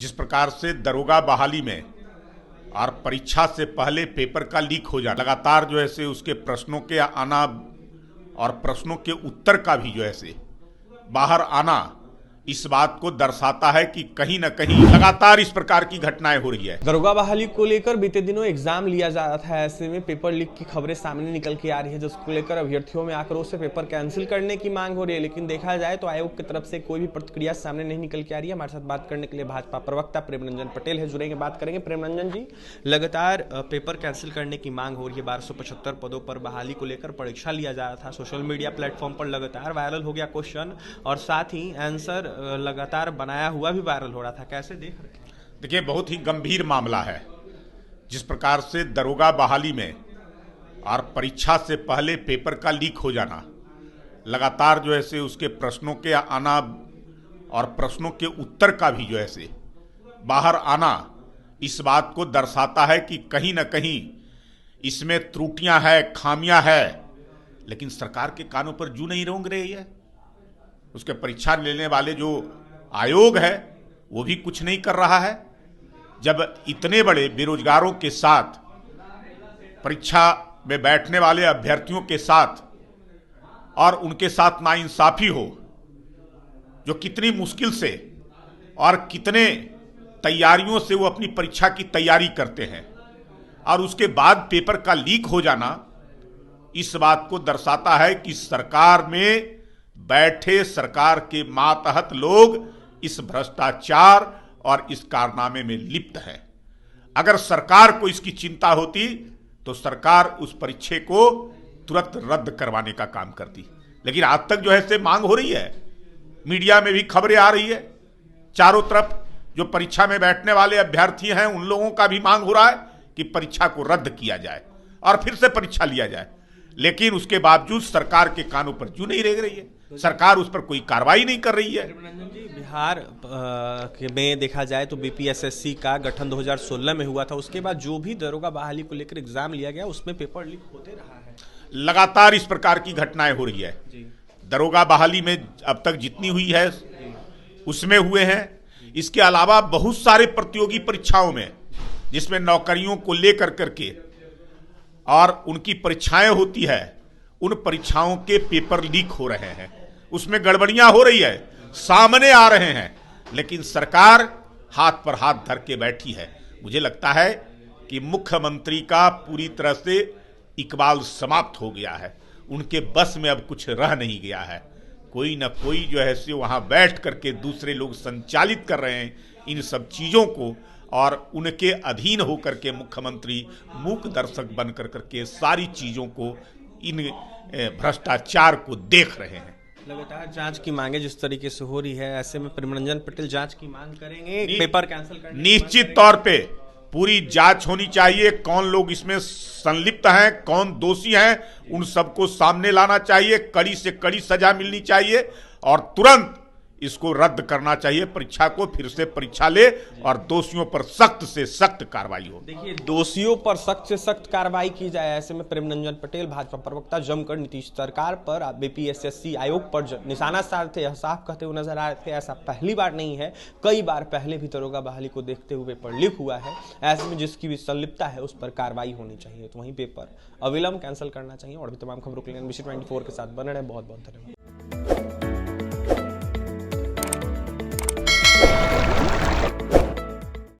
जिस प्रकार से दरोगा बहाली में और परीक्षा से पहले पेपर का लीक हो जाना, लगातार जो है से उसके प्रश्नों के आना और प्रश्नों के उत्तर का भी जो है से बाहर आना, इस बात को दर्शाता है कि कहीं न कहीं लगातार इस प्रकार की घटनाएं हो रही है। दरोगा बहाली को लेकर बीते दिनों एग्जाम लिया जा रहा था, ऐसे में पेपर लीक की खबरें सामने निकल के आ रही है, जिसको लेकर अभ्यर्थियों में आक्रोश से पेपर कैंसिल करने की मांग हो रही है। लेकिन देखा जाए तो आयोग की तरफ से कोई भी प्रतिक्रिया सामने नहीं निकल के आ रही है। हमारे साथ बात करने के लिए भाजपा प्रवक्ता प्रेमरंजन पटेल है, जुड़ेंगे, बात करेंगे। प्रेमरंजन जी, लगातार पेपर कैंसिल करने की मांग हो रही है। 1275 पदों पर बहाली को लेकर परीक्षा लिया जा रहा था, सोशल मीडिया प्लेटफॉर्म पर लगातार वायरल हो गया क्वेश्चन, और साथ ही आंसर लगातार बनाया हुआ भी वायरल हो रहा था। कैसे देख रहे हैं? देखिए, बहुत ही गंभीर मामला है। जिस प्रकार से दरोगा बहाली में और परीक्षा से पहले पेपर का लीक हो जाना, लगातार जो है से उसके प्रश्नों के आना और प्रश्नों के उत्तर का भी जो है से बाहर आना, इस बात को दर्शाता है कि कहीं न कहीं इसमें त्रुटियां हैं, खामियां हैं, लेकिन सरकार के कानों पर जू नहीं रेंग रही है। उसके परीक्षा लेने वाले जो आयोग है वो भी कुछ नहीं कर रहा है। जब इतने बड़े बेरोजगारों के साथ, परीक्षा में बैठने वाले अभ्यर्थियों के साथ और उनके साथ नाइंसाफी हो, जो कितनी मुश्किल से और कितने तैयारियों से वो अपनी परीक्षा की तैयारी करते हैं, और उसके बाद पेपर का लीक हो जाना, इस बात को दर्शाता है कि सरकार में बैठे सरकार के मातहत लोग इस भ्रष्टाचार और इस कारनामे में लिप्त है। अगर सरकार को इसकी चिंता होती तो सरकार उस परीक्षा को तुरंत रद्द करवाने का काम करती, लेकिन आज तक जो है से मांग हो रही है, मीडिया में भी खबरें आ रही है, चारों तरफ जो परीक्षा में बैठने वाले अभ्यर्थी हैं उन लोगों का भी मांग हो रहा है कि परीक्षा को रद्द किया जाए और फिर से परीक्षा लिया जाए, लेकिन उसके बावजूद सरकार के कानों पर जू नहीं रेंग रही है। सरकार उस पर कोई कार्रवाई नहीं कर रही है। बिहार में देखा जाए तो बीपीएसएससी का गठन 2016 में हुआ था, उसके बाद जो भी दरोगा बहाली को लेकर एग्जाम लिया गया उसमें पेपर लीक होते रहा है। लगातार इस प्रकार की घटनाएं हो रही है। दरोगा बहाली में अब तक जितनी हुई है उसमें हुए हैं। इसके अलावा बहुत सारे प्रतियोगी परीक्षाओं में, जिसमें नौकरियों को लेकर करके और उनकी परीक्षाएं होती है, उन परीक्षाओं के पेपर लीक हो रहे हैं, उसमें गड़बड़ियां हो रही है, सामने आ रहे हैं, लेकिन सरकार हाथ पर हाथ धर के बैठी है। मुझे लगता है कि मुख्यमंत्री का पूरी तरह से इकबाल समाप्त हो गया है, उनके बस में अब कुछ रह नहीं गया है। कोई ना कोई जो है से वहां बैठ करके दूसरे लोग संचालित कर रहे हैं इन सब चीजों को, और उनके अधीन होकर के मुख्यमंत्री मूक दर्शक बन कर करके सारी चीजों को, इन भ्रष्टाचार को देख रहे हैं। लगातार जांच की मांगे जिस तरीके से हो रही है, ऐसे में प्रेमरंजन पटेल जांच की मांग करेंगे, पेपर कैंसिल करने? निश्चित तौर पे पूरी जांच होनी चाहिए। कौन लोग इसमें संलिप्त हैं, कौन दोषी हैं, उन सबको सामने लाना चाहिए, कड़ी से कड़ी सजा मिलनी चाहिए और तुरंत इसको रद्द करना चाहिए। परीक्षा को फिर से परीक्षा ले और दोषियों पर सख्त से सख्त कार्रवाई हो। देखिए, दोषियों पर सख्त से सख्त कार्रवाई की जाए। ऐसे में प्रेमरंजन पटेल, भाजपा प्रवक्ता, जमकर नीतीश सरकार पर, बीपीएसएससी आयोग पर निशाना साधते, यह साफ कहते हुए नजर आ रहे थे। ऐसा पहली बार नहीं है, कई बार पहले भी दरोगा बहाली को देखते हुए पेपर लीक हुआ है। ऐसे में जिसकी भी संलिप्तता है उस पर कार्रवाई होनी चाहिए, तो वहीं पेपर अविलंब कैंसिल करना चाहिए। और भी तमाम खबरों के लिए NBC 24 के साथ बने रहे। बहुत बहुत धन्यवाद।